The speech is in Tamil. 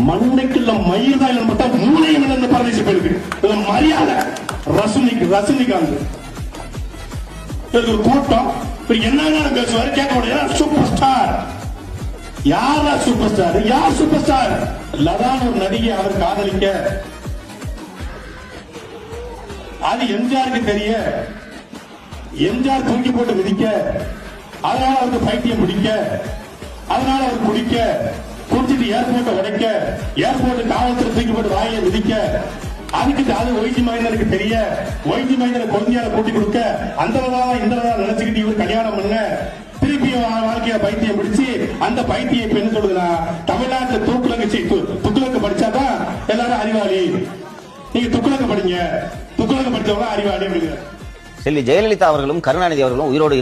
மண்டைக்குள்ள மயிர்தான் மட்டும் மூளையும் இழந்து பரதேசி போயிருக்கு. மரியாதை ரசனிகாந்த் ஒரு கூட்டம் என்ன பேசுவாரு கேட்க முடியாது. சூப்பர் ஸ்டார் யாரா சூப்பர் ஸ்டார்? யார் சூப்பர் ஸ்டார்? லதான் ஒரு நடிகை அவர் காதலிக்க அது எம்ஜிஆருக்கு தெரிய எம்ஜிஆர் தூக்கி போட்டு விதிக்க அதனால அவருக்கு பைத்தியம் பிடிக்க அதனால அவர் குடிக்க குடிச்சிட்டு ஏர்போர்ட்டை உடைக்க ஏர்போர்ட் காவல்துறை தூக்கி போட்டு வாயை விதிக்க அதுக்கு அது ஒய்ஜி மைந்தனுக்கு தெரிய ஒய்ஜி மைந்தனை குழந்தையால கூட்டி கொடுக்க அந்த இந்த நினைச்சுக்கிட்டு இவரு கல்யாணம் பண்ண திருப்பி வாழ்க்கைய பைத்தியம் பிடிச்சு அந்த பைத்தியம் இப்ப என்ன சொல்லுதுன்னா தமிழ்நாட்டுல துக்குலக்கு படிச்சாதான் எல்லாரும் அறிவாளி. நீங்க துக்குலக்கு படிங்க, துக்குலக்கு படிச்சவங்க அறிவாளி அப்படிங்கிற. செல்வி ஜெயலலிதா அவர்களும் கருணாநிதி அவர்களும் உயிரோடு